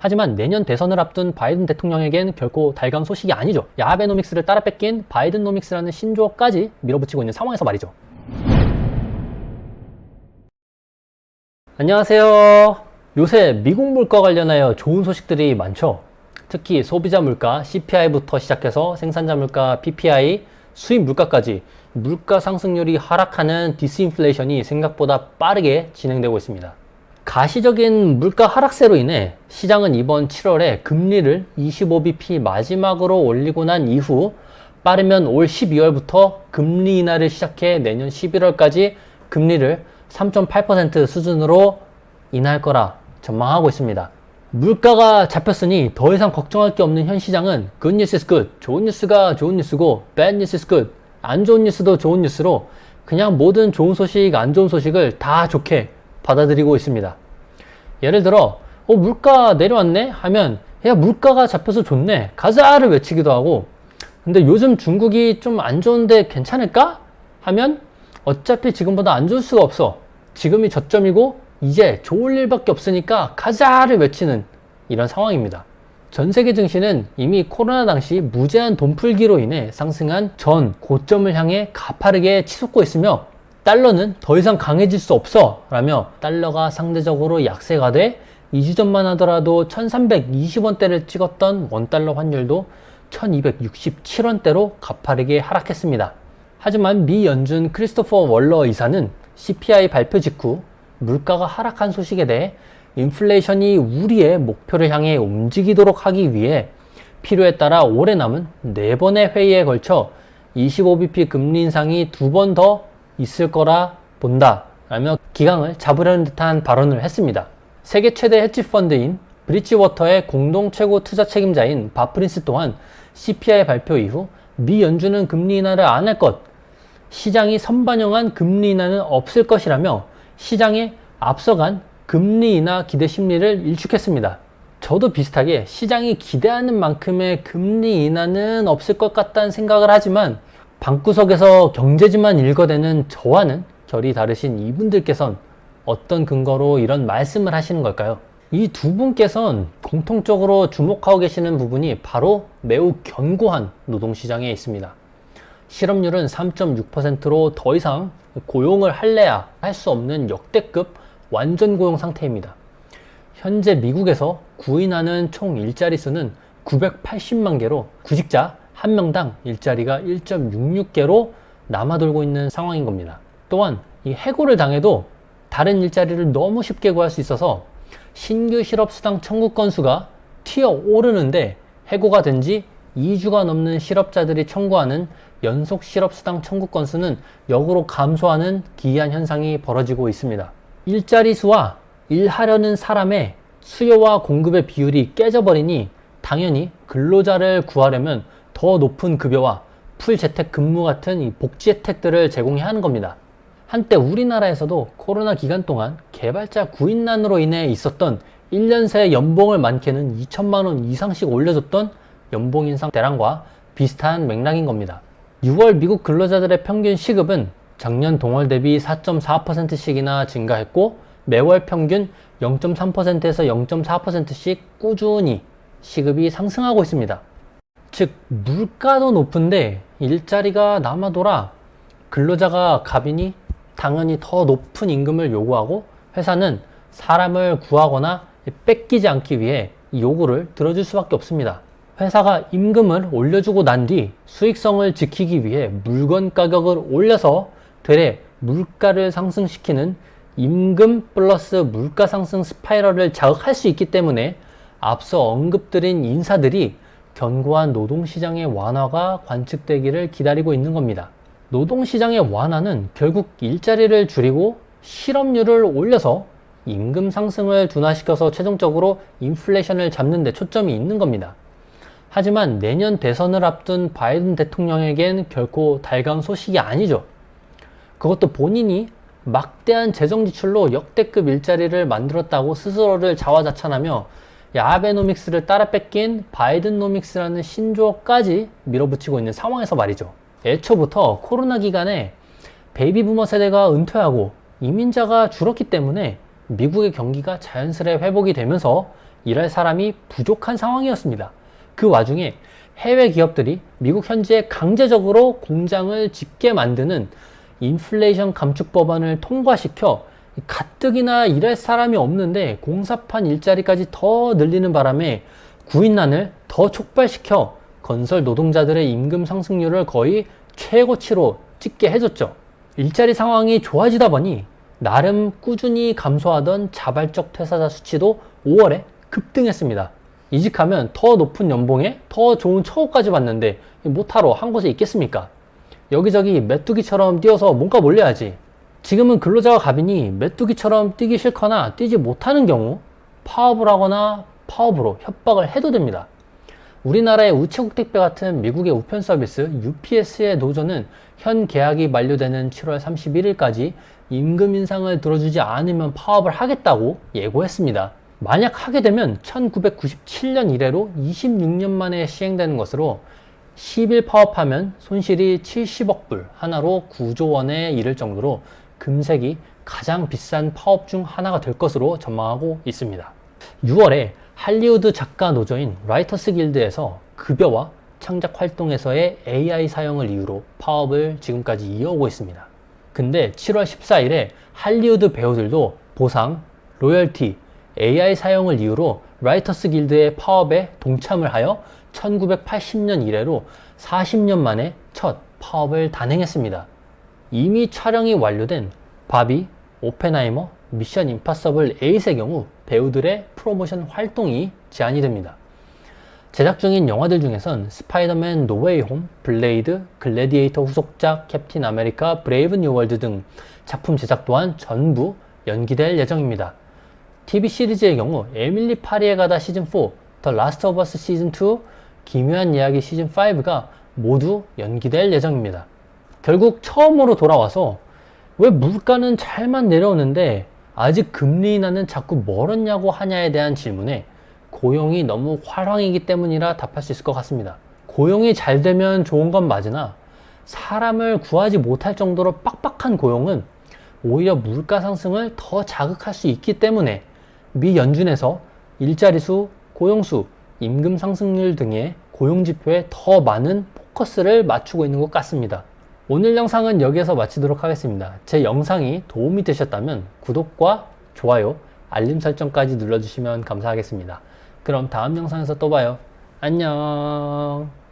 하지만 내년 대선을 앞둔 바이든 대통령에겐 결코 달가운 소식이 아니죠. 야베노믹스를 따라 뺏긴 바이든노믹스라는 신조어까지 밀어붙이고 있는 상황에서 말이죠. 안녕하세요. 요새 미국 물가 관련하여 좋은 소식들이 많죠. 특히 소비자 물가 CPI부터 시작해서 생산자 물가 PPI, 수입 물가까지 물가 상승률이 하락하는 디스인플레이션이 생각보다 빠르게 진행되고 있습니다. 가시적인 물가 하락세로 인해 시장은 이번 7월에 금리를 25bp 마지막으로 올리고 난 이후 빠르면 올 12월부터 금리 인하를 시작해 내년 11월까지 금리를 3.8% 수준으로 인하할 거라 전망하고 있습니다. 물가가 잡혔으니 더 이상 걱정할 게 없는 현 시장은 good news is good, 좋은 뉴스가 좋은 뉴스고 bad news is good, 안 좋은 뉴스도 좋은 뉴스로 그냥 모든 좋은 소식, 안 좋은 소식을 다 좋게 받아들이고 있습니다. 예를 들어 물가 내려왔네 하면 야 물가가 잡혀서 좋네 가자를 외치기도 하고, 근데 요즘 중국이 좀 안 좋은데 괜찮을까? 하면 어차피 지금보다 안 좋을 수가 없어, 지금이 저점이고 이제 좋을 일밖에 없으니까 가자를 외치는 이런 상황입니다. 전 세계 증시는 이미 코로나 당시 무제한 돈풀기로 인해 상승한 전 고점을 향해 가파르게 치솟고 있으며 달러는 더 이상 강해질 수 없어 라며 달러가 상대적으로 약세가 돼 2주 전만 하더라도 1320원대를 찍었던 원달러 환율도 1267원대로 가파르게 하락했습니다. 하지만 미 연준 크리스토퍼 월러 이사는 CPI 발표 직후 물가가 하락한 소식에 대해 인플레이션이 우리의 목표를 향해 움직이도록 하기 위해 필요에 따라 올해 남은 4번의 회의에 걸쳐 25bp 금리 인상이 2번 더 있을 거라 본다 라며 기강을 잡으려는 듯한 발언을 했습니다. 세계 최대 헤지펀드인 브리지워터의 공동 최고 투자 책임자인 바프린스 또한 CPI 발표 이후 미 연준은 금리 인하를 안 할 것, 시장이 선반영한 금리 인하는 없을 것이라며 시장에 앞서간 금리 인하 기대 심리를 일축했습니다. 저도 비슷하게 시장이 기대하는 만큼의 금리 인하는 없을 것 같다는 생각을 하지만 방구석에서 경제지만 읽어대는 저와는 결이 다르신 이분들께선 어떤 근거로 이런 말씀을 하시는 걸까요? 이 두 분께선 공통적으로 주목하고 계시는 부분이 바로 매우 견고한 노동시장에 있습니다. 실업률은 3.6%로 더 이상 고용을 할래야 할 수 없는 역대급 완전 고용 상태입니다. 현재 미국에서 구인하는 총 일자리 수는 980만 개로 구직자 1명당 일자리가 1.66개로 남아돌고 있는 상황인 겁니다. 또한 이 해고를 당해도 다른 일자리를 너무 쉽게 구할 수 있어서 신규 실업수당 청구 건수가 튀어 오르는데 해고가 된 지 2주가 넘는 실업자들이 청구하는 연속 실업수당 청구 건수는 역으로 감소하는 기이한 현상이 벌어지고 있습니다. 일자리 수와 일하려는 사람의 수요와 공급의 비율이 깨져버리니 당연히 근로자를 구하려면 더 높은 급여와 풀재택 근무 같은 이 복지 혜택들을 제공해야 하는 겁니다. 한때 우리나라에서도 코로나 기간 동안 개발자 구인난으로 인해 있었던 1년 새 연봉을 많게는 2천만 원 이상씩 올려줬던 연봉 인상 대란과 비슷한 맥락인 겁니다. 6월 미국 근로자들의 평균 시급은 작년 동월 대비 4.4%씩이나 증가했고 매월 평균 0.3%에서 0.4%씩 꾸준히 시급이 상승하고 있습니다. 즉 물가도 높은데 일자리가 남아돌아 근로자가 갑이니 당연히 더 높은 임금을 요구하고 회사는 사람을 구하거나 뺏기지 않기 위해 이 요구를 들어줄 수밖에 없습니다. 회사가 임금을 올려주고 난 뒤 수익성을 지키기 위해 물건 가격을 올려서 되레 물가를 상승시키는 임금 플러스 물가 상승 스파이럴을 자극할 수 있기 때문에 앞서 언급드린 인사들이 견고한 노동시장의 완화가 관측되기를 기다리고 있는 겁니다. 노동시장의 완화는 결국 일자리를 줄이고 실업률을 올려서 임금 상승을 둔화시켜서 최종적으로 인플레이션을 잡는 데 초점이 있는 겁니다. 하지만 내년 대선을 앞둔 바이든 대통령에겐 결코 달가운 소식이 아니죠. 그것도 본인이 막대한 재정 지출로 역대급 일자리를 만들었다고 스스로를 자화자찬하며 아베노믹스를 따라 뺏긴 바이든노믹스라는 신조어까지 밀어붙이고 있는 상황에서 말이죠. 애초부터 코로나 기간에 베이비부머 세대가 은퇴하고 이민자가 줄었기 때문에 미국의 경기가 자연스레 회복이 되면서 일할 사람이 부족한 상황이었습니다. 그 와중에 해외 기업들이 미국 현지에 강제적으로 공장을 짓게 만드는 인플레이션 감축 법안을 통과시켜 가뜩이나 일할 사람이 없는데 공사판 일자리까지 더 늘리는 바람에 구인난을 더 촉발시켜 건설 노동자들의 임금 상승률을 거의 최고치로 찍게 해줬죠. 일자리 상황이 좋아지다 보니 나름 꾸준히 감소하던 자발적 퇴사자 수치도 5월에 급등했습니다. 이직하면 더 높은 연봉에 더 좋은 처우까지 받는데 못하러 한 곳에 있겠습니까? 여기저기 메뚜기처럼 뛰어서 뭔가 몰려야지. 지금은 근로자가 갑이니 메뚜기처럼 뛰기 싫거나 뛰지 못하는 경우 파업을 하거나 파업으로 협박을 해도 됩니다. 우리나라의 우체국 택배 같은 미국의 우편 서비스 UPS의 노조는 현 계약이 만료되는 7월 31일까지 임금 인상을 들어주지 않으면 파업을 하겠다고 예고했습니다. 만약 하게 되면 1997년 이래로 26년 만에 시행되는 것으로 10일 파업하면 손실이 70억 불, 하나로 9조 원에 이를 정도로 금색이 가장 비싼 파업 중 하나가 될 것으로 전망하고 있습니다. 6월에 할리우드 작가 노조인 라이터스 길드에서 급여와 창작 활동에서의 AI 사용을 이유로 파업을 지금까지 이어오고 있습니다. 근데 7월 14일에 할리우드 배우들도 보상, 로열티, AI 사용을 이유로 라이터스 길드의 파업에 동참을 하여 1980년 이래로 40년 만에 첫 파업을 단행했습니다. 이미 촬영이 완료된 바비, 오펜하이머, 미션 임파서블 8의 경우 배우들의 프로모션 활동이 제한이 됩니다. 제작 중인 영화들 중에선 스파이더맨 노웨이 홈, 블레이드, 글래디에이터 후속작, 캡틴 아메리카, 브레이브 뉴 월드 등 작품 제작 또한 전부 연기될 예정입니다. TV 시리즈의 경우 에밀리 파리에 가다 시즌4, 더 라스트 오브 어스 시즌2, 기묘한 이야기 시즌5가 모두 연기될 예정입니다. 결국 처음으로 돌아와서 왜 물가는 잘만 내려오는데 아직 금리 인하는 자꾸 멀었냐고 하냐에 대한 질문에 고용이 너무 활황이기 때문이라 답할 수 있을 것 같습니다. 고용이 잘 되면 좋은 건 맞으나 사람을 구하지 못할 정도로 빡빡한 고용은 오히려 물가 상승을 더 자극할 수 있기 때문에 미 연준에서 일자리 수, 고용 수, 임금 상승률 등의 고용 지표에 더 많은 포커스를 맞추고 있는 것 같습니다. 오늘 영상은 여기에서 마치도록 하겠습니다. 제 영상이 도움이 되셨다면 구독과 좋아요, 알림 설정까지 눌러주시면 감사하겠습니다. 그럼 다음 영상에서 또 봐요. 안녕.